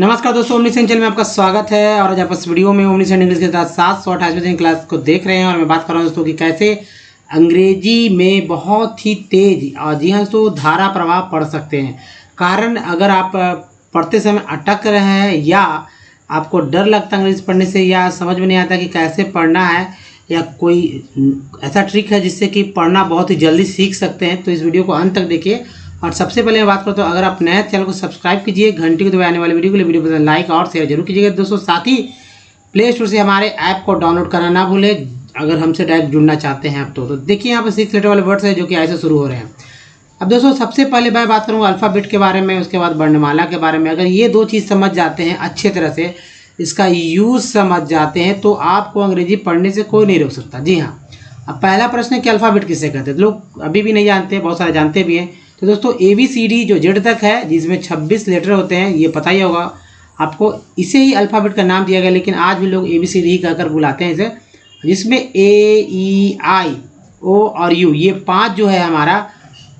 नमस्कार दोस्तों, omni Saint channel में आपका स्वागत है। और आज आप इस वीडियो में ओमनी सेंट इंग्लिश के साथ 728वें क्लास को देख रहे हैं। और मैं बात कर रहा हूं दोस्तों कि कैसे अंग्रेजी में बहुत ही तेज और जी हाँ दोस्तों धारा प्रवाह पढ़ सकते हैं। कारण अगर आप पढ़ते समय अटक रहे हैं या आपको डर लगता है अंग्रेजी पढ़ने से या समझ में नहीं आता कि कैसे पढ़ना है या कोई ऐसा ट्रिक है जिससे कि पढ़ना बहुत ही जल्दी सीख सकते हैं, तो इस वीडियो को अंत तक देखिए। और सबसे पहले मैं बात करता हूँ, अगर आप नए चैनल को सब्सक्राइब कीजिए, घंटी को दबाए आने वाले वीडियो के लिए वीडियो पसंद लाइक और शेयर जरूर कीजिएगा दोस्तों। साथ ही प्ले स्टोर से हमारे ऐप को डाउनलोड करना ना भूलें अगर हमसे डायरेक्ट जुड़ना चाहते हैं आप तो देखिए यहाँ पर 6 लेटर वाले वर्ड्स हैं जो कि ऐसे शुरू हो रहे हैं। अब दोस्तों सबसे पहले मैं बात करूँगा अल्फ़ाबेट के बारे में, उसके बाद वर्णमाला के बारे में। अगर ये दो चीज़ समझ जाते हैं अच्छे तरह से, इसका यूज़ समझ जाते हैं, तो आपको अंग्रेजी पढ़ने से कोई नहीं रोक सकता। जी हाँ, अब पहला प्रश्न है कि अल्फ़ाबेट किसे कहते हैं। लोग अभी भी नहीं जानते, बहुत सारे जानते भी हैं। तो दोस्तों ABCD जो जेड तक है, जिसमें 26 लेटर होते हैं, ये पता ही होगा आपको, इसे ही अल्फ़ाबेट का नाम दिया गया। लेकिन आज भी लोग ABCD ही कहकर बुलाते हैं इसे, जिसमें A, E, I, O और U ये 5 जो है हमारा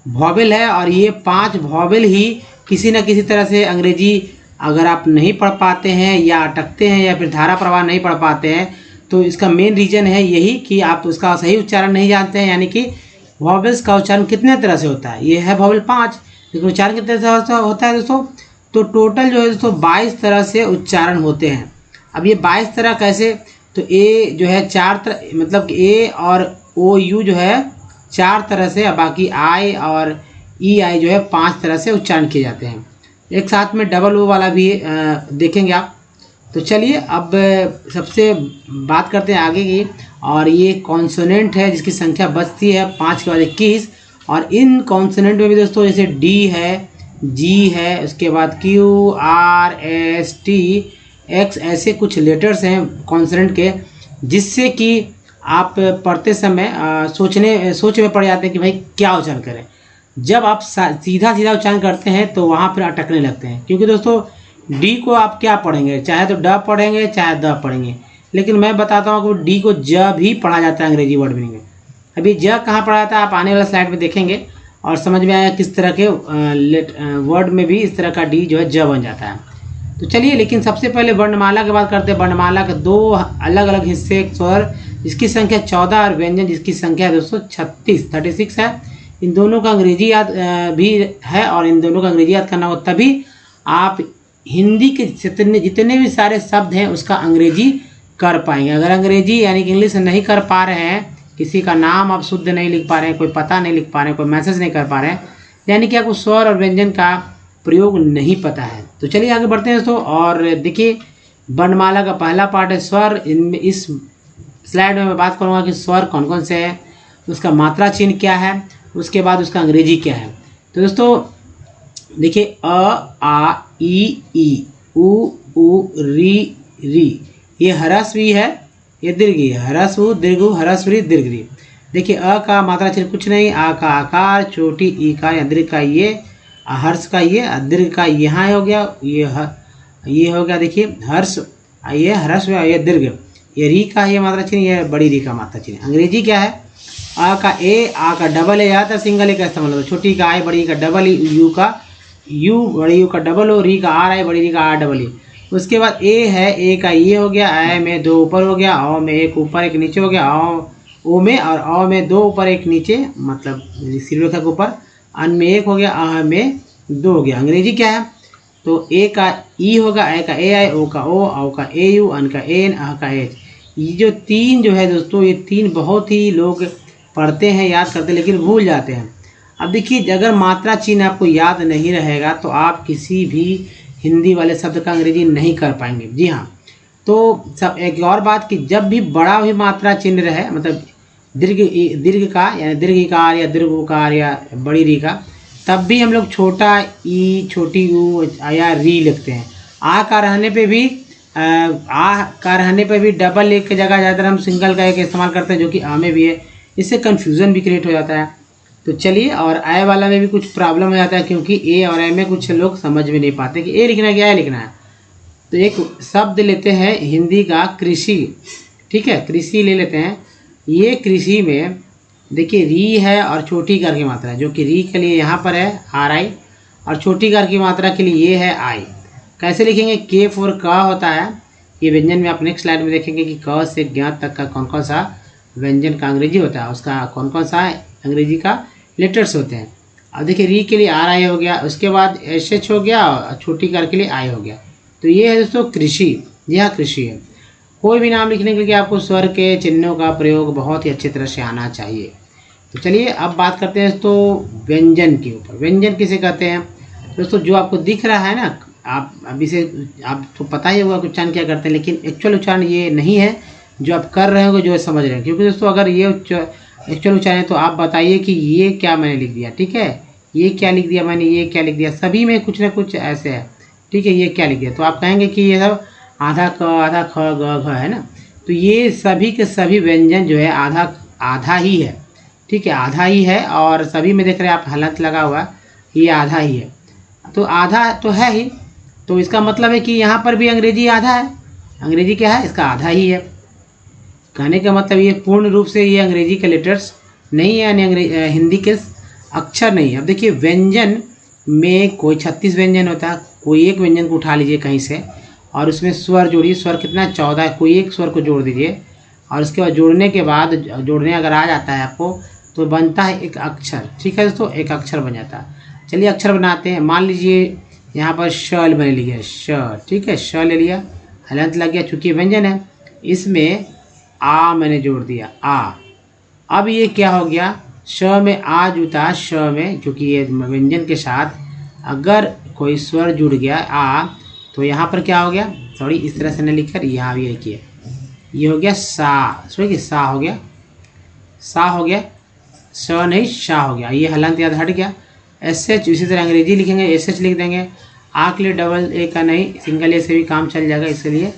वॉवेल है। और ये 5 वॉवेल ही किसी न किसी तरह से अंग्रेजी अगर आप नहीं पढ़ पाते हैं या अटकते हैं या फिर धारा प्रवाह नहीं पढ़ पाते हैं, तो इसका मेन रीज़न है यही कि आप उसका सही उच्चारण नहीं जानते हैं। यानी कि वॉवेल्स का उच्चारण कितने तरह से होता है, ये है वॉवेल 5, लेकिन उच्चारण कितने तरह से होता है दोस्तों, तो टोटल जो है दोस्तों 22 तरह से उच्चारण होते हैं। अब ये 22 तरह कैसे, तो ए जो है 4 तरह, मतलब ए और OU जो है 4 तरह से, बाकी I और EI जो है 5 तरह से उच्चारण किए जाते हैं। एक साथ में डबल O वाला भी देखेंगे आप। तो चलिए अब सबसे बात करते हैं आगे की। और ये कॉन्सोनेंट है जिसकी संख्या बचती है 5 के बाद 21। और इन कॉन्सोनेंट में भी दोस्तों जैसे D है, G है, उसके बाद Q, R, S, T, X, ऐसे कुछ लेटर्स हैं कॉन्सोनेंट के, जिससे कि आप पढ़ते समय सोच में पड़ जाते हैं कि भाई क्या उच्चारण करें। जब आप सीधा उच्चारण करते हैं तो वहाँ पर अटकने लगते हैं, क्योंकि दोस्तों डी को आप क्या पढ़ेंगे, चाहे तो ड पढ़ेंगे चाहे द पढ़ेंगे। लेकिन मैं बताता हूँ कि डी को ज भी पढ़ा जाता है अंग्रेजी वर्ड मीनिंग में। अभी ज कहाँ पढ़ा जाता है आप आने वाला स्लाइड में देखेंगे और समझ में आएगा किस तरह के वर्ड में भी इस तरह का डी जो है ज बन जाता है। तो चलिए, लेकिन सबसे पहले वर्णमाला की बात करते हैं। वर्णमाला के 2 अलग अलग हिस्से, स्वर जिसकी संख्या 14 और व्यंजन जिसकी संख्या दोस्तों 36 है। इन दोनों का अंग्रेजी याद भी है, और इन दोनों का अंग्रेजी याद करना हो तभी आप हिंदी के जितने भी सारे शब्द हैं उसका अंग्रेजी कर पाएंगे। अगर अंग्रेजी यानी कि इंग्लिश नहीं कर पा रहे हैं, किसी का नाम आप शुद्ध नहीं लिख पा रहे हैं, कोई पता नहीं लिख पा रहे हैं, कोई मैसेज नहीं कर पा रहे हैं, यानी कि आपको स्वर और व्यंजन का प्रयोग नहीं पता है। तो चलिए आगे बढ़ते हैं दोस्तों। और देखिए वर्णमाला का पहला पार्ट है स्वर। इनमें इस स्लाइड में मैं बात करूँगा कि स्वर कौन कौन से हैं, उसका मात्रा चिन्ह क्या है, उसके बाद उसका अंग्रेजी क्या है। तो दोस्तों देखिए अ, आ, ई, उ, री, ये ह्रस्व ई है, ये दीर्घ ई है। ह्रस्व उ, दीर्घ उ, ह्रस्व री, दीर्घ री। देखिए अ का मात्रा चिन्ह कुछ नहीं, आ का आकार, छोटी ई का या दीर्घ का ये, हर्ष का ये, दीर्घ का यहाँ हो गया, ये हो गया। देखिए हर्ष, ये ह्रस्व, ये दीर्घ, ये री का ये मात्रा चिन्ह, ये बड़ी री का मात्रा चिन्ह। अंग्रेजी क्या है, आ का ए, आ का डबल ए, ज़्यादातर सिंगल ए का इस्तेमाल होता है। छोटी का आई, बड़ी का डबल ई, यू का यू, बड़ी यू का डबल ओ, री का आर आई, बड़ी री का आर डबल ई। उसके बाद ए है, ए का ये हो गया, ए में 2 ऊपर हो गया, औ में 1 ऊपर 1 नीचे हो गया, ओ में, और औ में 2 ऊपर 1 नीचे, मतलब सिररेखा के ऊपर, अन में 1 हो गया, अ में 2 हो गया। अंग्रेजी क्या है, तो ए का ई होगा, ए का ए आई, ओ का ओ का ए यू, अन का एन, अ का एच। ये जो 3 जो है दोस्तों, ये 3 बहुत ही लोग पढ़ते हैं, याद करते हैं, लेकिन भूल जाते हैं। अब देखिए अगर मात्रा चिन्ह आपको याद नहीं रहेगा तो आप किसी भी हिंदी वाले शब्द का अंग्रेजी नहीं कर पाएंगे। जी हाँ, तो सब एक और बात कि जब भी बड़ा भी मात्रा चिन्ह रहे, मतलब दीर्घ का यानी दीर्घिकार या दीर्घ उकार या बड़ी री का, तब भी हम लोग छोटा ई, छोटी यू या री लिखते हैं। आ का रहने पे भी डबल एक की जगह ज़्यादातर हम सिंगल का एक इस्तेमाल करते हैं, जो कि आ में भी है। इससे कन्फ्यूज़न भी क्रिएट हो जाता है। तो चलिए, और ए वाला में भी कुछ प्रॉब्लम हो जाता है, क्योंकि ए और ए में कुछ लोग समझ में नहीं पाते कि ए लिखना है क्या ए लिखना है। तो एक शब्द लेते हैं हिंदी का कृषि, ठीक है, कृषि ले लेते हैं। ये कृषि में देखिए री है और छोटी कार की मात्रा है, जो कि री के लिए यहाँ पर है आर आई, और छोटी कार की मात्रा के लिए ये है आई। कैसे लिखेंगे? के फॉर क होता है, ये व्यंजन में आप नेक्स्ट स्लाइड में देखेंगे कि क से ज्ञ तक का कौन कौन सा व्यंजन का अंग्रेजी होता है, उसका कौन कौन सा अंग्रेजी का लेटर्स होते हैं। अब देखिए री के लिए आर आई हो गया, उसके बाद एस एच हो गया और छोटी कर के लिए आई हो गया। तो ये है दोस्तों कृषि, जी हाँ कृषि है। कोई भी नाम लिखने के लिए आपको स्वर के चिन्हों का प्रयोग बहुत ही अच्छी तरह से आना चाहिए। तो चलिए अब बात करते हैं दोस्तों व्यंजन के ऊपर। व्यंजन किसे कहते हैं दोस्तों? जो आपको दिख रहा है ना, आप अभी से आप तो पता ही होगा उच्चारण क्या करते हैं, लेकिन एक्चुअल उच्चारण ये नहीं है जो आप कर रहे होंगे, जो समझ रहे हैं। क्योंकि दोस्तों अगर ये एक्चुअल उच्चारण है तो आप बताइए कि ये क्या मैंने लिख दिया, ठीक है, ये क्या लिख दिया मैंने, ये क्या लिख दिया, सभी में कुछ ना कुछ ऐसे है, ठीक है, ये क्या लिख दिया। तो आप कहेंगे कि ये सब आधा क आधा ख ग घ है ना, तो ये सभी के सभी व्यंजन जो है आधा आधा ही है, ठीक है, आधा ही है। और सभी में देख रहे हैं आप हलंत लगा हुआ, ये आधा ही है। तो आधा तो है ही, तो इसका मतलब है कि यहाँ पर भी अंग्रेजी आधा है। अंग्रेजी क्या है? इसका आधा ही है। कहने का मतलब ये पूर्ण रूप से ये अंग्रेजी के लेटर्स नहीं है, यानी हिंदी के अक्षर नहीं है। अब देखिए व्यंजन में कोई 36 व्यंजन होता है। कोई एक व्यंजन को उठा लीजिए कहीं से और उसमें स्वर जोड़िए। स्वर कितना? 14। कोई एक स्वर को जोड़ दीजिए और उसके बाद जोड़ने के बाद जोड़ने अगर आ जाता है आपको तो बनता है एक अक्षर, ठीक है दोस्तों, एक अक्षर बन जाता है। चलिए अक्षर बनाते हैं। मान लीजिए यहाँ पर शल मैंने लिया, श, ठीक है, श ले लिया, हलंत लग गया, चूंकि व्यंजन है। इसमें आ मैंने जोड़ दिया, आ। अब ये क्या हो गया? श में आ जूता, श में, क्योंकि ये व्यंजन के साथ अगर कोई स्वर जुड़ गया आ, तो यहाँ पर क्या हो गया? सॉरी, इस तरह से न लिखकर यहाँ भी लिखिए, ये हो गया सा। सुनिए, सा हो गया, सा हो गया, स नहीं शा हो गया। ये हलंत याद हट गया। एस एच, इसी तरह अंग्रेजी लिखेंगे एस एच लिख देंगे। आ के लिए डबल ए का नहीं, सिंगल ए से भी काम चल जाएगा, इसलिए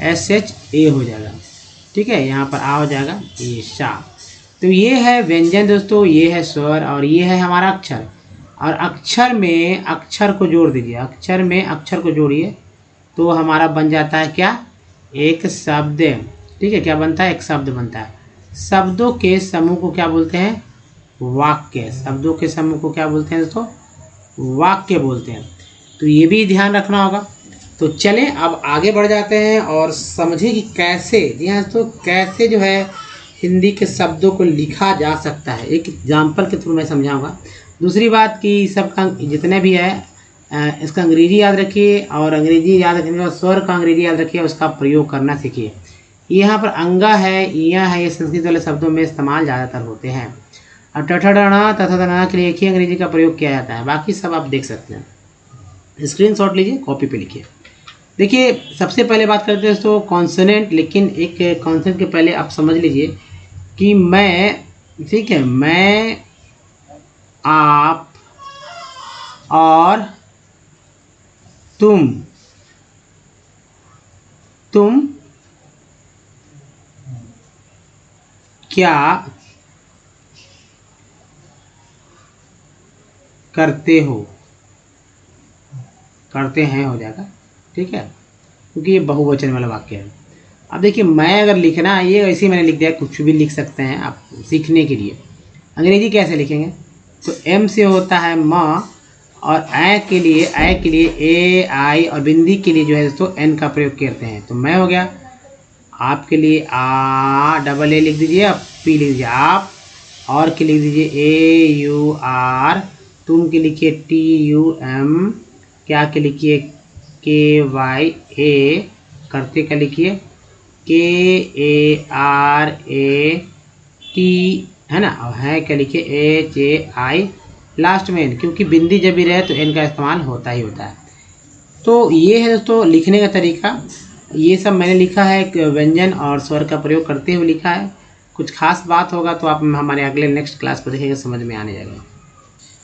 एस एच ए हो जाएगा, ठीक है, यहाँ पर आ हो जाएगा, ये शा। तो ये है व्यंजन दोस्तों, ये है स्वर और ये है हमारा अक्षर। और अक्षर में अक्षर को जोड़ दीजिए, अक्षर में अक्षर को जोड़िए तो हमारा बन जाता है क्या? एक शब्द, ठीक है। क्या बनता है? एक शब्द बनता है। शब्दों के समूह को क्या बोलते हैं? वाक्य। शब्दों के समूह को क्या बोलते हैं दोस्तों? वाक्य बोलते हैं। तो ये भी ध्यान रखना होगा। तो चलें अब आगे बढ़ जाते हैं और समझें कि कैसे, जी हाँ दोस्तों, कैसे जो है हिंदी के शब्दों को लिखा जा सकता है। एक एग्जाम्पल के थ्रू मैं समझाऊंगा। दूसरी बात कि सबका जितने भी है इसका अंग्रेजी याद रखिए और अंग्रेजी याद रखने के बाद स्वर का अंग्रेजी याद रखिए, उसका प्रयोग करना सीखिए। यहाँ पर अंगा है, इया है, ये संस्कृत वाले शब्दों में इस्तेमाल ज़्यादातर होते हैं। और टठड़ना तथा तना के लिए एक ही अंग्रेजी का प्रयोग किया जाता है, बाकी सब आप देख सकते हैं। स्क्रीनशॉट लीजिए, कॉपी पे लिखिए। देखिए सबसे पहले बात करते हैं दोस्तों कॉन्सोनेंट। लेकिन एक कॉन्सोनेंट के पहले आप समझ लीजिए कि मैं, ठीक है, मैं, आप और तुम क्या करते हो, करते हैं हो जाएगा, ठीक है, क्योंकि ये बहुवचन वाला वाक्य है। अब देखिए मैं अगर लिखना, ये ऐसे ही मैंने लिख दिया, कुछ भी लिख सकते हैं आप सीखने के लिए। अंग्रेजी कैसे लिखेंगे? तो एम से होता है माँ और ए के लिए ए आई और बिंदी के लिए जो है दोस्तों एन का प्रयोग करते हैं। तो मैं हो गया, आपके लिए आ डबल ए लिख दीजिए, आप पी लिख दीजिए आप, और के लिख दीजिए ए यू आर, तुम के लिखिए टी यू एम, क्या के लिखिए के वाई ए, करते का लिखिए के ए आर ए टी, है ना, और है क्या लिखिए एच ए आई, लास्ट में एन, क्योंकि बिंदी जब भी रहे तो एन का इस्तेमाल होता ही होता है। तो ये है दोस्तों लिखने का तरीका। ये सब मैंने लिखा है व्यंजन और स्वर का प्रयोग करते हुए लिखा है। कुछ खास बात होगा तो आप हमारे अगले नेक्स्ट क्लास पर देखेंगे, समझ में आने जाएगा।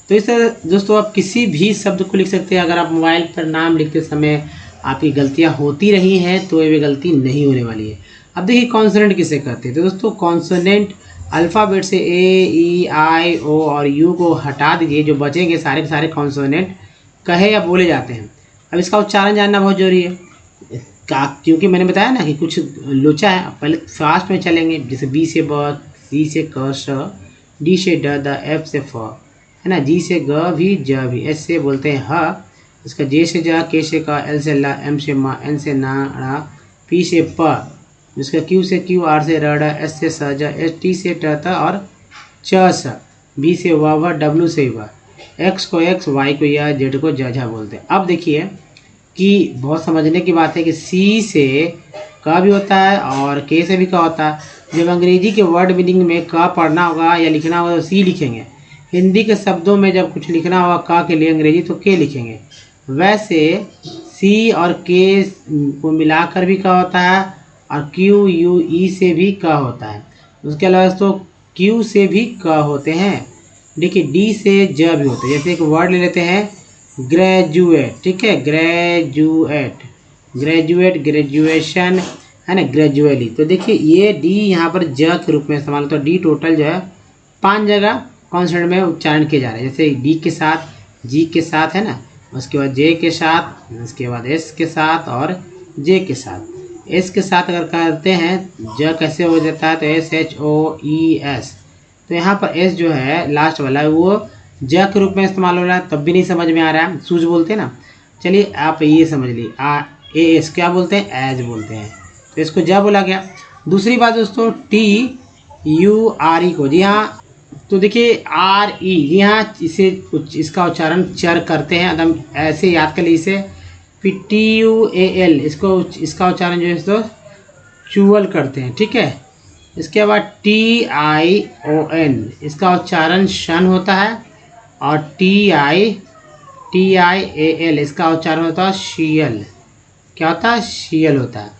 तो इस तरह दोस्तों आप किसी भी शब्द को लिख सकते हैं। अगर आप मोबाइल पर नाम लिखते समय आपकी गलतियां होती रही हैं तो ये गलती नहीं होने वाली है। अब देखिए कॉन्सोनेंट किसे कहते हैं? तो दोस्तों कॉन्सोनेंट अल्फ़ाबेट से ए ई आई ओ और यू को हटा दीजिए, जो बचेंगे सारे के सारे कॉन्सोनेंट कहे या बोले जाते हैं। अब इसका उच्चारण जानना बहुत जरूरी है, क्योंकि मैंने बताया ना कि कुछ लोचा है। पहले फास्ट में चलेंगे, जैसे बी से ब, सी से क श, डी से ड द, एफ से फ, है ना, जी से ग भी ज भी, एस से बोलते हैं ह, इसका जे से जा, के से का, एल से ला, एम से मा, एन से ना ड़ा, पी से प, जिसका क्यू से क्यू, आर से रड़ा, एस से स जा, एस टी से ट था और च स, बी से व, डब्ल्यू से व, एक्स को एक्स, वाई को या, जेड को जा बोलते हैं। अब देखिए कि बहुत समझने की बात है कि सी से का भी होता है और के से भी का होता है। जब अंग्रेजी के वर्ड मीनिंग में का पढ़ना होगा या लिखना होगा तो सी लिखेंगे। हिंदी के शब्दों में जब कुछ लिखना होगा का के लिए अंग्रेजी तो के लिखेंगे। वैसे सी और के को मिलाकर भी का होता है और क्यू यू ई से भी का होता है। उसके अलावा तो क्यू से भी का होते हैं। देखिए डी से ज भी होते हैं। जैसे एक वर्ड ले लेते हैं ग्रेजुएट, ठीक है, ग्रेजुएट, ग्रेजुएट, ग्रेजुएशन, है ना, ग्रेजुअली। तो देखिए ये डी यहाँ पर ज के रूप में इस्तेमाल होता है। डी टोटल जो है 5 जगह कॉन्सोनेंट में उच्चारण किए जा रहे हैं। जैसे डी के साथ, जी के साथ, है ना, उसके बाद जे के साथ, उसके बाद एस के साथ और जे के साथ। एस के साथ अगर करते हैं ज कैसे हो जाता है तो S H O E S. तो यहाँ पर एस जो है लास्ट वाला वो ज के रूप में इस्तेमाल हो रहा है, तब भी नहीं समझ में आ रहा है, सूज बोलते हैं ना। चलिए आप ये समझ लीजिए ए एस क्या बोलते हैं, एज बोलते हैं, तो इसको ज बोला गया। दूसरी बात दोस्तों टी यू आर ई को, जी हाँ, तो देखिए आर ई, जी हाँ, इसे इसका उच्चारण चर करते हैं, एकदम ऐसे याद कर लीजिए इसे। फिर टी यू ए एल, इसका उच्चारण जो है इसको चुअल करते हैं, ठीक है। इसके बाद टी आई ओ एन, इसका उच्चारण शन होता है और टी आई ए एल, इसका उच्चारण होता है शियल। क्या होता है, शियल होता है।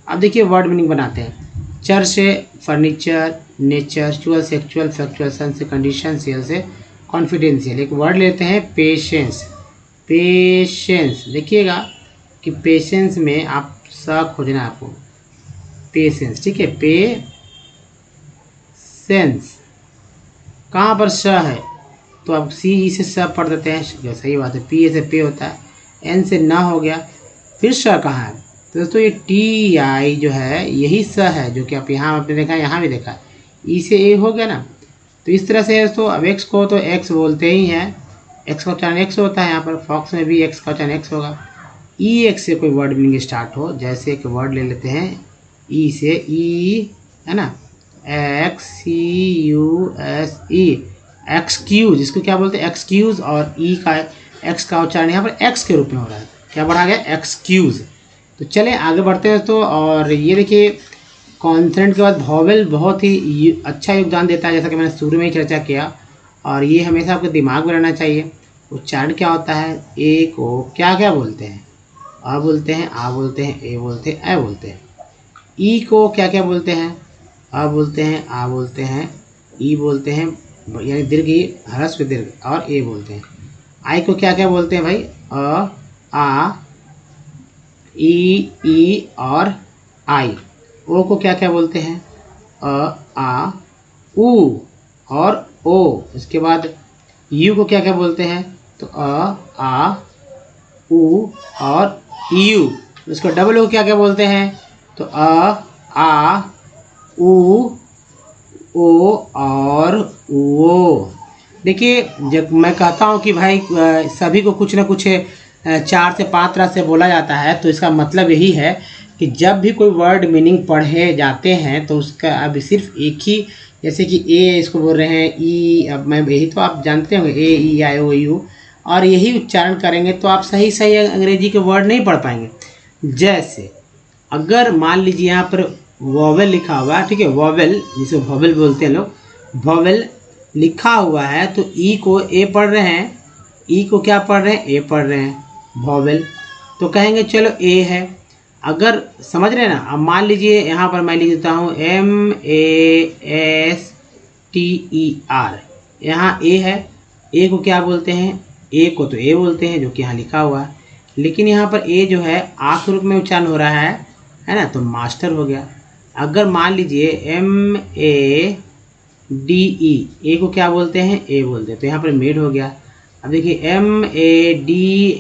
अब देखिए वर्ड मीनिंग बनाते हैं। चर से फर्नीचर, नेचर, चुअल से एक्चुअल, फैक्चुअल, सन से कंडीशन, सियल से कॉन्फिडेंशियल। एक वर्ड लेते हैं पेशेंस। पेशेंस देखिएगा कि पेशेंस में आप स खोजना है आपको, पेशेंस, ठीक है, पेशेंस। कहाँ पर स है तो अब सी ई से स पढ़ देते हैं, सही बात है। पी से पे होता है, एन से न हो गया, फिर स कहाँ है तो दोस्तों ये टी आई जो है यही स है, जो कि आप यहाँ आपने देखा, यहाँ भी देखा, ई से ए हो गया ना। तो इस तरह से दोस्तों अब एक्स को तो एक्स बोलते ही हैं, एक्स का उच्चारण एक्स होता है। यहाँ पर फॉक्स में भी एक्स का उच्चारण एक्स होगा। ई एक्स से कोई वर्ड मीनिंग स्टार्ट हो, जैसे एक वर्ड ले लेते हैं ई से, ई है ना, एक्स सी यू एस ई, एक्सक्यूज, इसको क्या बोलते हैं, एक्सक्यूज, और ई का एक्स का उच्चारण यहाँ पर एक्स के रूप में हो रहा है। क्या बढ़ा गया, एक्सक्यूज। तो चलें आगे बढ़ते हैं दोस्तों। और ये देखिए कॉन्सोनेंट के बाद वॉवेल बहुत ही अच्छा योगदान देता है, जैसा कि मैंने शुरू में ही चर्चा किया, और ये हमेशा आपको दिमाग में रहना चाहिए। उच्चारण क्या होता है, ए को क्या क्या बोलते हैं, अ बोलते हैं, आ बोलते हैं, ए बोलते हैं, ए बोलते हैं। ई को क्या क्या बोलते हैं, अ बोलते हैं, आ बोलते हैं, ई बोलते हैं, यानी दीर्घ ई, ह्रस्व दीर्घ, और ए बोलते हैं। आई को क्या क्या बोलते हैं भाई, अ, आ, ई और आई। ओ को क्या क्या बोलते हैं, अ, आ, उ और ओ। इसके बाद यू को क्या क्या बोलते हैं, तो अ, आ, उ और यू। इसको डबल ओ क्या क्या बोलते हैं, तो अ, आ, उ, ओ और वो। देखिए जब मैं कहता हूँ कि भाई सभी को कुछ ना कुछ 4 से 5 तरह से बोला जाता है, तो इसका मतलब यही है कि जब भी कोई वर्ड मीनिंग पढ़े जाते हैं तो उसका अब सिर्फ एक ही, जैसे कि ए इसको बोल रहे हैं ई, अब मैं यही तो आप जानते होंगे ए ई आई ओ यू, और यही उच्चारण करेंगे तो आप सही सही अंग्रेजी के वर्ड नहीं पढ़ पाएंगे। जैसे अगर मान लीजिए यहाँ पर वॉवेल लिखा हुआ है, ठीक है, वॉवेल जिसे वॉवेल बोलते हैं लोग, वॉवेल लिखा हुआ है तो ई को ए पढ़ रहे हैं, ई को क्या पढ़ रहे हैं, ए पढ़ रहे हैं, वॉवेल, तो कहेंगे चलो ए है। अगर समझ रहे हैं ना, अब मान लीजिए यहाँ पर मैं लिख देता हूँ MASTER, यहाँ ए है, ए को क्या बोलते हैं, ए को तो ए बोलते हैं जो कि यहाँ लिखा हुआ है, लेकिन यहाँ पर ए जो है आ के रूप में उच्चारण हो रहा है ना, तो मास्टर हो गया। अगर मान लीजिए MADE, ए को क्या बोलते हैं, ए बोलते हैं, तो यहाँ पर मेड हो गया। अब देखिए MADAL,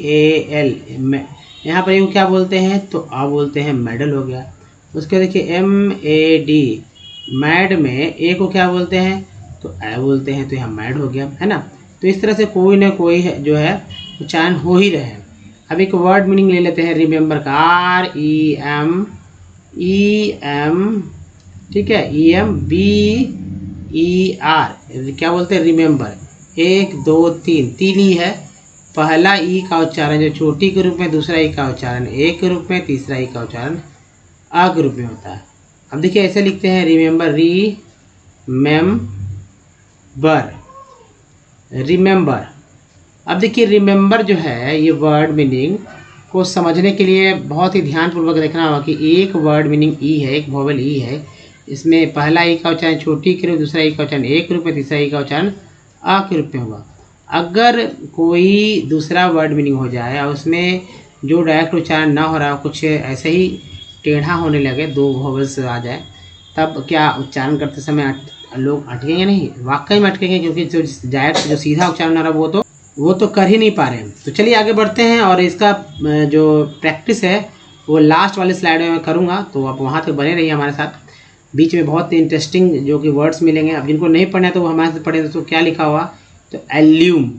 यहाँ पर ए को क्या बोलते हैं, तो आ बोलते हैं, मेडल हो गया। उसके देखिए MAD, मैड में ए को क्या बोलते हैं, तो ए बोलते हैं, तो यहाँ मैड हो गया, है ना। तो इस तरह से कोई ना कोई जो है उच्चारण हो ही रहे हैं। अब एक वर्ड मीनिंग ले लेते हैं रिमेंबर का, REM, ठीक है, EMBER, क्या बोलते हैं रिमेंबर। 1 2 3 तीन ई है। पहला ई का उच्चारण जो छोटी के रूप में, दूसरा ई का उच्चारण एक के रूप में, तीसरा ई का उच्चारण अ के रूप में होता है। अब देखिए ऐसे लिखते हैं रिमेंबर, रिमेंबर। अब देखिए रिमेंबर जो है ये वर्ड मीनिंग को समझने के लिए बहुत ही ध्यानपूर्वक देखना होगा कि एक वर्ड मीनिंग ई है, एक वोवेल ई है। इसमें पहला ई का उच्चारण छोटी के रूप, दूसरा ई का उच्चारण एक रूप में, तीसरा ई का उच्चारण अ के रूप में होगा। अगर कोई दूसरा वर्ड मीनिंग हो जाए और उसमें जो डायरेक्ट उच्चारण ना हो रहा हो, कुछ ऐसे ही टेढ़ा होने लगे, दो वोवेल्स आ जाए, तब क्या उच्चारण करते समय लोग अटकेंगे नहीं? वाकई में अटकेंगे, क्योंकि जो डायरेक्ट जो सीधा उच्चारण आ रहा है वो तो कर ही नहीं पा रहे हैं। तो चलिए आगे बढ़ते हैं, और इसका जो प्रैक्टिस है वो लास्ट वाले स्लाइड में मैं करूँगा, तो आप वहाँ तक बने रहिए हमारे साथ। बीच में बहुत इंटरेस्टिंग जो कि वर्ड्स मिलेंगे। अब जिनको नहीं पढ़ना है तो वो हमारे साथ पढ़े। तो क्या लिखा हुआ, तो इल्यूम,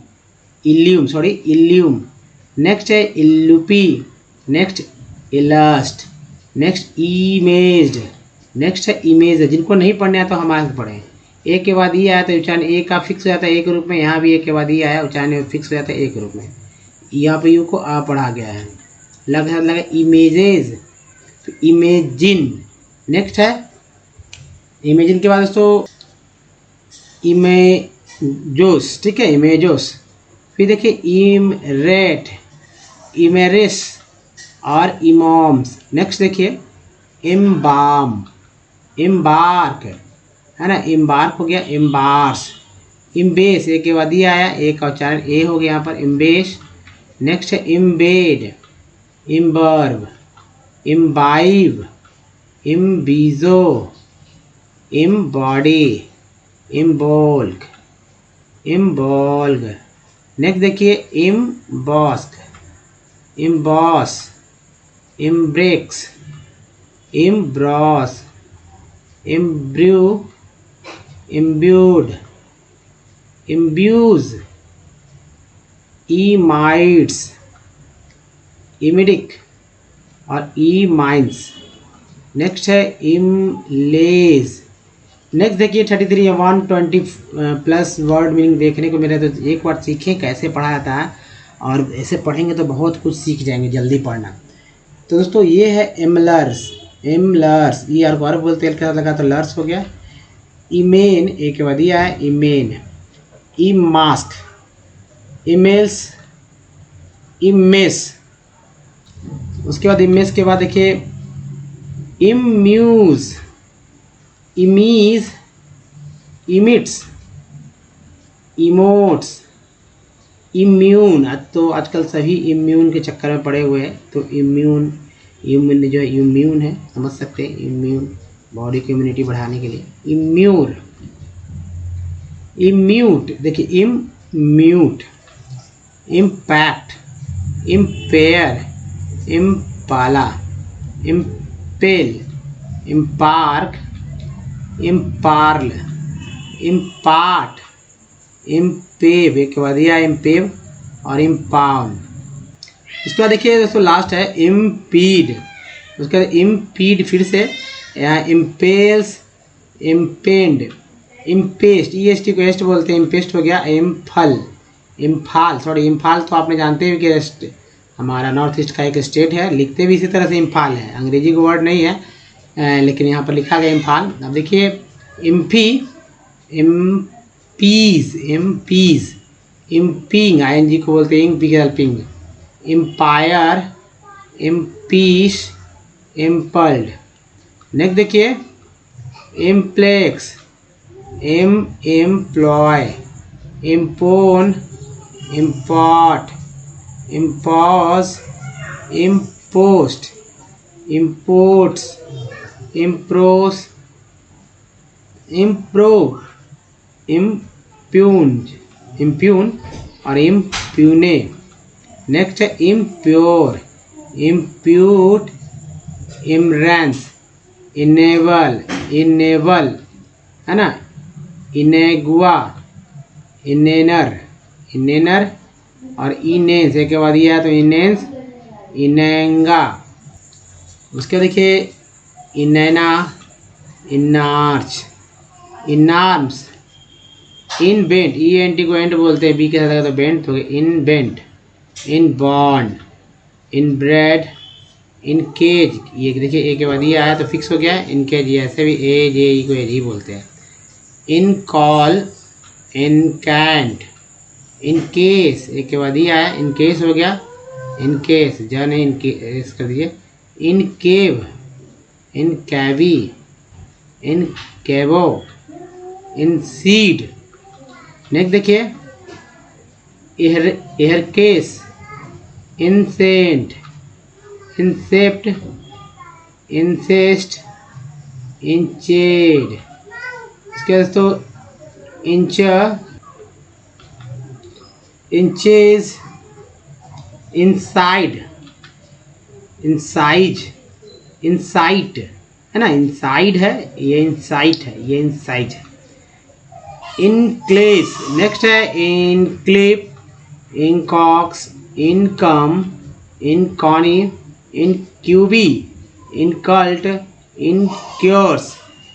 नेक्स्ट है इल्लुपी, नेक्स्ट इलस्ट, नेक्स्ट इमेज्ड, नेक्स्ट है इमेज। जिनको नहीं पढ़ना है तो हमारे साथ पढ़ें। एक के बाद ई आया तो उच्चारण ए का फिक्स हो जाता है एक रूप में, यहाँ भी एक के बाद ई आया उच्चारण फिक्स हो जाता है एक रूप में। यहाँ पे यू को आ पढ़ा गया है। लगा इमेजेस, तो इमेजिन। नेक्स्ट है इमेजिन के बाद दोस्तों इमेजोस, ठीक है, इमेजोस। फिर देखिए इमरेट, इमेरिस और इमाम्स। नेक्स्ट देखिए इम्बाम, इम्बार्क, है ना, इम्बार्क हो गया, इम्बार्स, इम्बेस, एक के बाद ये आया, एक का उच्चारण ए हो गया यहाँ पर, इम्बेश। नेक्स्ट है इम्बेड, इम्बर्ब, इम्बाइव, इम्बीजो, इम्बॉडी, इम्बोल्क, इम्बोल्ग। नेक्स्ट देखिए इम्बॉस्क, इम्बॉस, इम्ब्रेक्स, इम्ब्रॉस, इम्ब्रू, imbued, imbues, emites, इमिडिक और ईमाइंस। नेक्स्ट है इमलेज। नेक्स्ट देखिए 33 120 प्लस वर्ड मीनिंग देखने को मिले। तो एक बार सीखें कैसे पढ़ा जाता है, और ऐसे पढ़ेंगे तो बहुत कुछ सीख जाएंगे, जल्दी पढ़ना। तो दोस्तों ये है एमलर्स, ई आर को बोलते हैं, लगा तो लर्स हो गया। इमेन, एक के बाद ये है इमेन, इमास्क, इमेल्स, इमेस। उसके बाद इमेस के बाद देखिए इम्यूज, इमीज, इमिट्स, इमोट्स, इम्यून। तो आजकल सभी इम्यून के चक्कर में पड़े हुए हैं, तो इम्यून जो है इम्यून है, समझ सकते हैं, इम्यून बॉडी की इम्यूनिटी बढ़ाने के लिए। इम्यूर, इम्यूट, देखिए immute, impact, impair, impala, impel, impark, impearl, impart, impave, एक के बाद यह इम्पेव और इम्पाउंड। इसके बाद देखिए दोस्तों लास्ट है इम्पीड। उसके बाद इम्पीड, फिर से यहाँ इम्पेल्स, इम्पेंड, इम्पेस्ट, EST को एस्ट बोलते हैं, इम्पेस्ट हो गया। इम्फल, इम्फाल, इम्फाल तो आपने जानते हैं कि हमारा नॉर्थ ईस्ट का एक स्टेट है, लिखते भी इसी तरह से इम्फाल है, अंग्रेजी का वर्ड नहीं है, लेकिन यहाँ पर लिखा गया इम्फाल। अब देखिए इम्फी, इम्पीज, इम्पीज, इम्पिंग, ING को बोलते हैं ing, ping, empire, impish, impaled. Next देखिए implex, employ, impone, impot, impose, impost, imports, इम्प्रोस, इम्प्रोव, इम्प्यून और इम्प्यूने। नेक्स्ट है इम्प्योर, इम्प्यूट, इमरेंस, इनेबल, है ना, इनेगुआ, इनेनर और इनेंस, एक के बाद ये है तो इनेंस इनेंगा। उसके देखिए इनैना, इनार्च, इनार्म्स, इन बेंट, ई एन टी को एंट बोलते हैं, बी के साथ अगर तो बेंट हो गया, इन bent, in bond, in bread, in cage. ये देखिए ए के बाद ये आया तो फिक्स हो गया, इन केज, ये ऐसे भी ए जे ई को एज ही बोलते हैं। Incall, incant, encase, एक के बाद ये आया, इन केस हो गया, इन केस जन इन केस कर दीजिए। इन केव, इन कैवी, इन कैवो, इन सीड। नेक्स्ट देखिए एहर केस, इंसेंट, इंसेप्ट, इंसेस्ट, इंचेड। इसके बाद तो inch, inches, inside, incise, insight है ना, इनसाइड है ये, इनसाइट है ये, इनसाइज है। इनक्लेस, नेक्स्ट है इनक्लिप, इनकॉक्स, इनकम, इनकॉनी, इनक्यूबी, इनकल्ट, इनक्योर्स,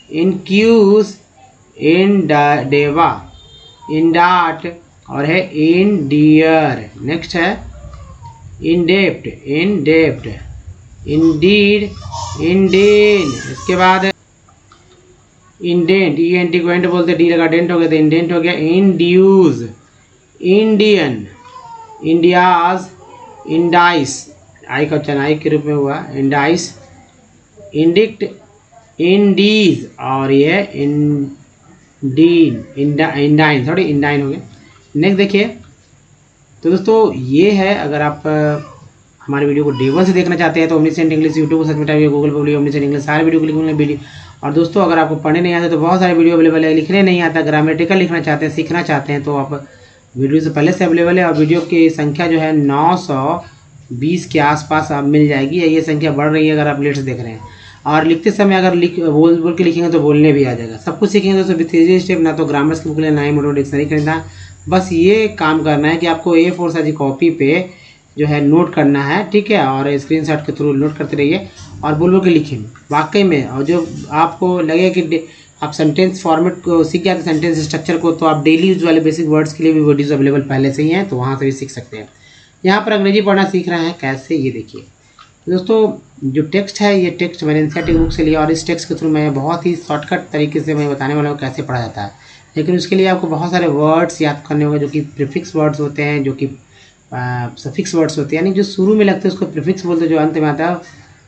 इनक्यूज, इनडेवा, इंडाट और है इंडियर। नेक्स्ट है इंडेप्ट, इंडेप्ट, इंडीड, इंडेन। इसके बाद इंडेंट, ई एन टी को एंट बोलते, डी लगा डेंट हो गया तो इंडेंट हो गया। इंड्यूज, इंडियन, इंडियाज, इंडाइस, आई का उच्चारण आई के रूप में हुआ, इंडाइस, इंडिक्ट, इंडीज और ये इंडीन, इंडाइन, सॉरी इंडाइन हो गया। नेक्स्ट देखिए तो दोस्तों ये है, अगर आप हमारे वीडियो को डे 1 से देखना चाहते हैं तो ओमनीसेंट इंग्लिश यूट्यूब को सर्च में टाइप, गूगल पर ओमनीसेंट इंग्लिश, सारे वीडियो को लिखूंगे वीडियो। और दोस्तों अगर आपको पढ़ने नहीं आता तो बहुत सारे वीडियो अवेलेबल है, लिखने नहीं आता, ग्रामेटिकल लिखना चाहते हैं, सीखना चाहते हैं तो आप वीडियो से पहले से अवेलेबल है। और वीडियो की संख्या जो है 920 के आसपास आप मिल जाएगी, ये संख्या बढ़ रही है अगर आप लेट से देख रहे हैं। और लिखते समय अगर बोल के लिखेंगे तो बोलने भी आ जाएगा, सब कुछ सीखेंगे दोस्तों। 3 स्टेप, ना तो ग्रामर्स की बुक लेना है, मोटो डिक्शनरी खरीदना, बस ये काम करना है कि आपको A4 साइज कॉपी पे जो है नोट करना है, ठीक है। और स्क्रीनशॉट के थ्रू नोट करते रहिए और बोल के लिखें वाकई में। और जो आपको लगे कि आप सेंटेंस फॉर्मेट को सीख जाते, सेंटेंस स्ट्रक्चर को, तो आप डेली यूज वाले बेसिक वर्ड्स के लिए भी वीडियोज अवेलेबल पहले से ही हैं, तो वहाँ से भी सीख सकते हैं। यहाँ पर अंग्रेजी पढ़ना सीख रहे हैं कैसे, ये देखिए दोस्तों। जो टेक्स्ट है ये टेक्स्ट मैंने एनसीईआरटी बुक से लिया और इस टेक्स्ट के थ्रू मैं बहुत ही शॉर्टकट तरीके से मैं बताने वाला हूँ कैसे पढ़ा जाता है। लेकिन उसके लिए आपको बहुत सारे वर्ड्स याद करने होंगे जो कि प्रीफिक्स वर्ड्स होते हैं, जो कि सफिक्स वर्ड्स होते हैं, यानी जो शुरू में लगते हैं उसको प्रीफिक्स बोलते हैं, जो अंत में आता है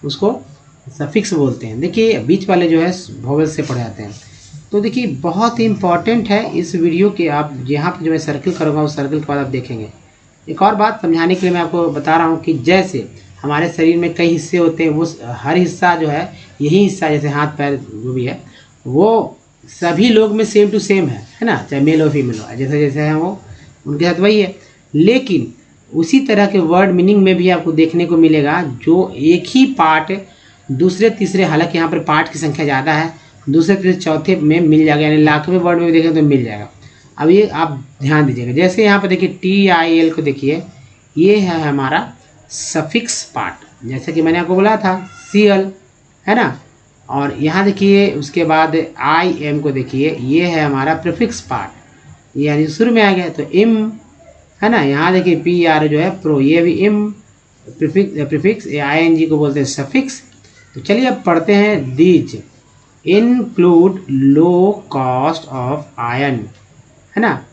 उसको सफिक्स बोलते हैं। देखिए बीच वाले जो है वोवेल से पढ़े जाते हैं। तो देखिए बहुत ही इंपॉर्टेंट है इस वीडियो के, आप यहाँ पर जो मैं सर्कल करूँगा उस सर्कल के बाद आप देखेंगे। एक और बात समझाने के लिए मैं आपको बता रहा हूँ कि जैसे हमारे शरीर में कई हिस्से होते हैं, वो हर हिस्सा जो है, यही हिस्सा जैसे हाथ पैर जो भी है वो सभी लोग में सेम टू सेम है ना, चाहे मेल हो फीमेल हो, जैसे जैसे हैं वो उनके साथ वही है। लेकिन उसी तरह के वर्ड मीनिंग में भी आपको देखने को मिलेगा जो एक ही पार्ट दूसरे तीसरे, हालांकि यहाँ पर पार्ट की संख्या ज़्यादा है, दूसरे तीसरे चौथे में मिल जाएगा, यानी लाखवें वर्ड में भी देखें तो मिल जाएगा। अब ये आप ध्यान दीजिएगा, जैसे यहाँ पर देखिए TIL को देखिए, ये है हमारा सफिक्स पार्ट, जैसे कि मैंने आपको बोला था CL है ना। और यहाँ देखिए उसके बाद IM को देखिए, ये है हमारा प्रीफिक्स पार्ट, यानी शुरू में आ गया तो इम है ना। यहाँ देखिए PR जो है प्रो, ये भी इम प्रीफिक्स, ING को बोलते हैं सफिक्स। तो चलिए अब पढ़ते हैं। These include low cost of iron है ना,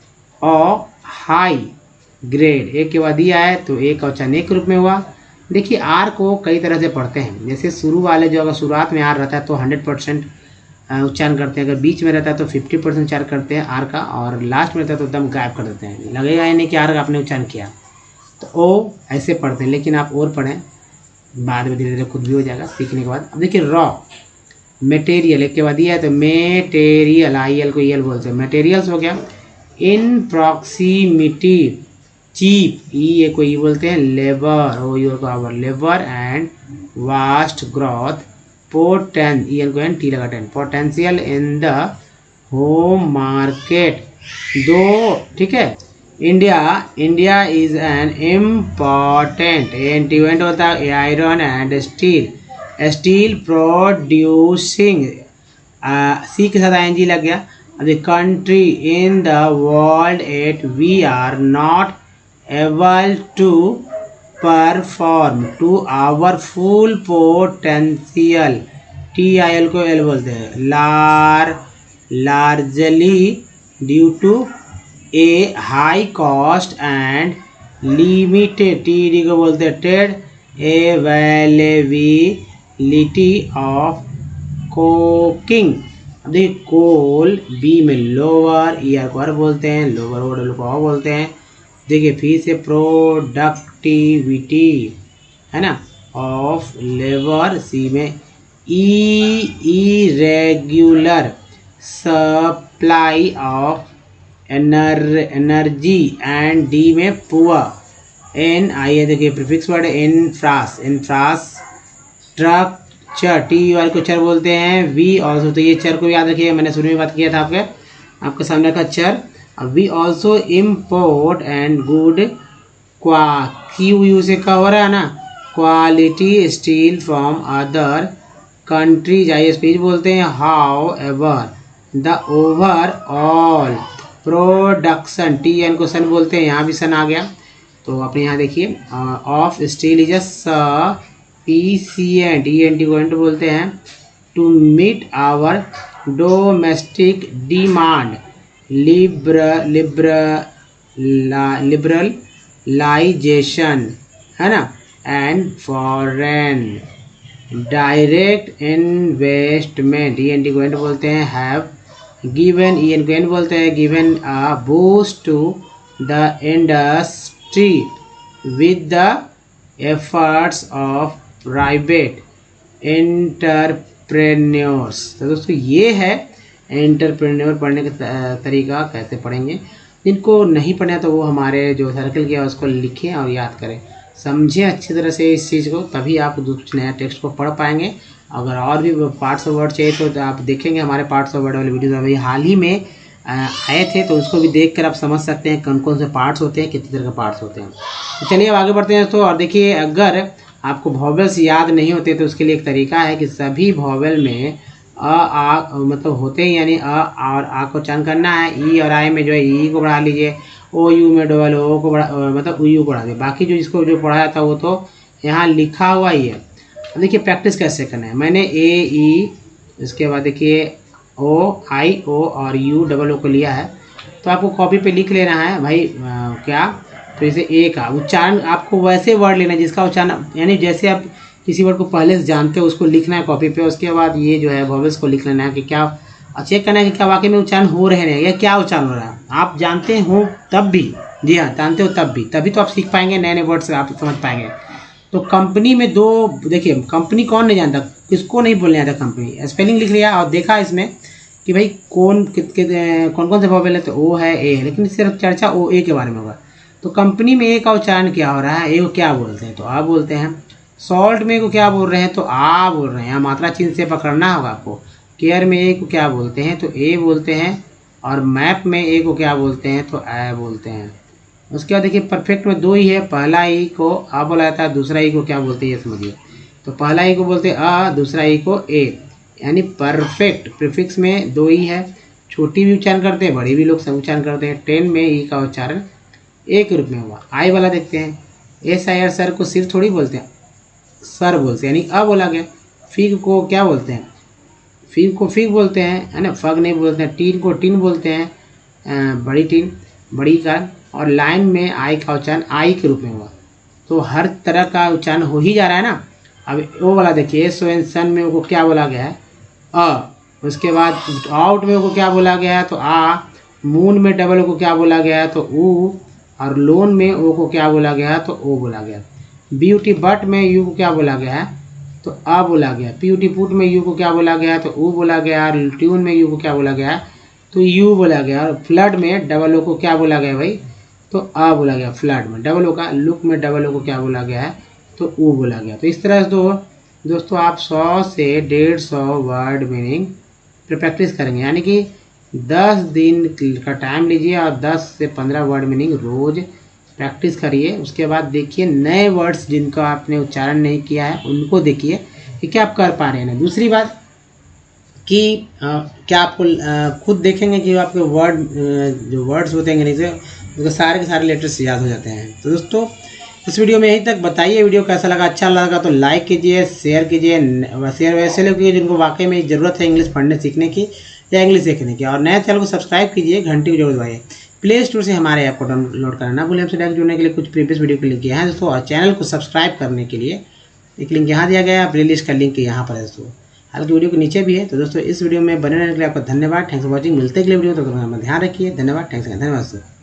और हाई ग्रेड, एक के बाद ये आए तो एक और चने के रूप में हुआ। देखिए आर को कई तरह से पढ़ते हैं, जैसे शुरू वाले जो अगर शुरुआत में आर रहता है तो 100% उच्चारण करते हैं, अगर बीच में रहता है तो 50% उच्चारण करते हैं आर का, और लास्ट में रहता है तो एकदम गायब कर देते हैं, लगेगा ही नहीं कि आर का आपने उच्चारण किया। तो ओ ऐसे पढ़ते हैं, लेकिन आप और पढ़ें, बाद में धीरे धीरे खुद भी हो जाएगा सीखने के बाद। अब देखिए रॉ मटेरियल, एक के बाद ये है तो मेटेरियल, IL को EL बोलते हैं, मटेरियल्स हो गया। इन प्रॉक्सिमिटी चीप, E को E बोलते हैं, लेबर O को लेबर एंड वास्ट ग्रोथ, पोटेन EL को T लगा 10, potential in the home market, दो ठीक है। इंडिया इज एन इम्पॉर्टेंट एंटीवेंट होता है आयरन एंड स्टील प्रोड्यूसिंग सी के साथ आई लग गया। The country in the world at we are not able to perform to our full potential. TIL को L बोलते हैं। Largely due to a high cost and limited TD को बोलते हैं ट्रेड अवेलेबिलिटी ऑफ कोकिंग। अब देखिए कोल B में lower year को R बोलते हैं, लोअर ओडल को O बोलते हैं। देखिए फिर से प्रोडक्टिविटी है ना ऑफ लेबर सी में irregular supply of energy and D में पुअर एन आई देखिए प्रीफिक्स वर्ड इंफ्रास्ट्रक्चर TUR को चर बोलते हैं। वी ऑल्सो तो ये चर को याद रखिए, मैंने शुरू में बात किया था आपके सामने का चर। We also import and good क्यू से क्या हो रहा है ना quality steel from other countries ISPs बोलते हैं। However the overall production TN को सन बोलते हैं, यहाँ भी सन आ गया। तो अपने यहाँ देखिए of steel is sufficient ENT को एंट बोलते हैं to meet our domestic demand liberalisation है ना and foreign direct investment ENT को एंड बोलते हैं हैव गिवन EN को एंड बोलते हैं given a boost to the industry with the efforts of private entrepreneurs. तो दोस्तों ये है एंटरप्रेन्योर पढ़ने का तरीका, कैसे पढ़ेंगे। जिनको नहीं पढ़ना तो वो हमारे जो सर्कल किया उसको लिखें और याद करें, समझें अच्छी तरह से इस चीज़ को, तभी आप कुछ नया टेक्स्ट को पढ़ पाएंगे। अगर और भी पार्ट्स ऑफ वर्ड चाहिए तो आप देखेंगे हमारे पार्ट्स ऑफ वर्ड वाले वीडियो अभी हाल ही में आए थे, तो उसको भी देखकर आप समझ सकते हैं कौन कौन से पार्ट्स होते हैं, कितने तरह के पार्ट्स होते हैं। तो चलिए अब आगे बढ़ते हैं दोस्तों। और देखिए अगर आपको वॉवेल्स याद नहीं होते तो उसके लिए एक तरीका है कि सभी वॉवेल में आ मतलब होते हैं, यानी अ और आ को उच्चारण करना है। ई और आई में जो है ई को बढ़ा लीजिए, ओ यू में डबल ओ को बढ़ा मतलब यू को बढ़ा दीजिए। बाकी जो इसको जो पढ़ाया था वो तो यहाँ लिखा हुआ ही है। देखिए प्रैक्टिस कैसे करना है। मैंने ए ई इसके बाद देखिए ओ आई ओ और यू डबल ओ को लिया है, तो आपको कॉपी पे लिख लेना है भाई क्या, तो इसे ए का उच्चारण आपको वैसे वर्ड लेना है जिसका उच्चारण, यानी जैसे आप किसी वर्ड को पहले से जानते हो उसको लिखना है कॉपी पे। उसके बाद ये जो है वॉवेल्स को लिख लेना है कि क्या चेक करना है कि क्या वाकई में उच्चारण हो रहे हैं या क्या उच्चारण हो रहा है। आप जानते हो तब भी, जी हाँ जानते हो तब भी, तभी तो आप सीख पाएंगे, नए नए वर्ड्स आप समझ पाएंगे। तो कंपनी में दो देखिए, कंपनी कौन नहीं जानता, किसको नहीं बोलने आता कंपनी। स्पेलिंग लिख लिया और देखा इसमें कि भाई कौन कौन से वॉवेल है, तो ओ है ए है, लेकिन सिर्फ चर्चा ओ ए के बारे में होगा। तो कंपनी में ए का उच्चारण क्या हो रहा है, ए को क्या बोलते हैं, तो आ बोलते हैं। सॉल्ट में को क्या बोल रहे हैं, तो आ बोल रहे हैं, यहाँ मात्रा चिन्ह से पकड़ना होगा आपको। केयर में ए को क्या बोलते हैं, तो ए बोलते हैं। और मैप में ए को क्या बोलते हैं, तो ए बोलते हैं। उसके बाद देखिए परफेक्ट में दो ही है, पहला ई को आ बोला जाता है, दूसरा ई को क्या बोलते हैं ये समझिए। तो पहला ई को बोलते हैं अ, दूसरा ई को ए, यानी परफेक्ट। प्रीफिक्स में दो ही है, छोटी भी उच्चारण करते हैं, बड़ी भी लोग सब उच्चारण करते हैं। 10 में ई का उच्चारण एक रूप में हुआ। आई वाला देखते हैं, एस आई आर सर को सिर थोड़ी बोलते हैं, सर बोलते हैं, यानी अ बोला गया। फिग को क्या बोलते हैं, फिग को फिग बोलते हैं, है ना, फग नहीं बोलते हैं। टीन को टीन बोलते हैं, बड़ी टीन, बड़ी का। और लाइन में आई का उच्चारण आई के रूप में हुआ। तो हर तरह का उच्चारण हो ही जा रहा है ना। अब ओ वाला देखिए, एस ओ एन सन में वो क्या बोला गया है, अ। उसके बाद आउट में वो क्या बोला गया है, तो आ। मून में डबल को क्या बोला गया है, तो ऊ। और लोन में ओ को क्या बोला गया है, तो ओ बोला गया। ब्यूटी बट में यू को क्या बोला गया है, तो आ बोला गया। प्यूटी पुट में यू को क्या बोला गया है, तो ऊ बोला गया। और ट्यून में यू को क्या बोला गया है, तो यू बोला गया। और फ्लड में डबल ओ को क्या बोला गया भाई, तो आ बोला गया फ्लड में डबल ओ का। लुक में डबल ओ को क्या बोला गया है, तो ऊ बोला गया। तो इस तरह से दोस्तों आप 100 से 150 वर्ड मीनिंग प्रैक्टिस करेंगे, यानी कि 10 दिन का टाइम लीजिए और 10 से 15 वर्ड मीनिंग रोज़ प्रैक्टिस करिए। उसके बाद देखिए नए वर्ड्स जिनको आपने उच्चारण नहीं किया है उनको देखिए कि क्या आप कर पा रहे हैं। दूसरी बात कि क्या आपको खुद देखेंगे कि आपके वर्ड जो वर्ड्स होते हैं इंग्लिश में उसके सारे के सारे लेटर्स याद हो जाते हैं। तो दोस्तों इस वीडियो में यहीं तक। बताइए वीडियो कैसा लगा, अच्छा लगा तो लाइक कीजिए, शेयर कीजिए। शेयर वैसे लोग कीजिए जिनको वाकई में ज़रूरत है इंग्लिश पढ़ने सीखने की या इंग्लिश सीखने की। और नए चैनल को सब्सक्राइब कीजिए, घंटी को जरूर दबाइए। प्ले स्टोर से हमारे ऐप को डाउनलोड करना ना भूलें। हमसे डायरेक्ट जुड़ने के लिए कुछ प्रीवियस वीडियो के लिंक यहाँ है दोस्तों, और चैनल को सब्सक्राइब करने के लिए एक लिंक यहाँ दिया गया है, प्ले लिस्ट का लिंक यहाँ पर है दोस्तों, हालांकि वीडियो के नीचे भी है। तो दोस्तों इस वीडियो में बने रहने के लिए आपका धन्यवाद। Thanks for watching. मिलते हैं अगले वीडियो, तो ध्यान रखिए। धन्यवाद, थैंक्स, धन्यवाद दोस्तों।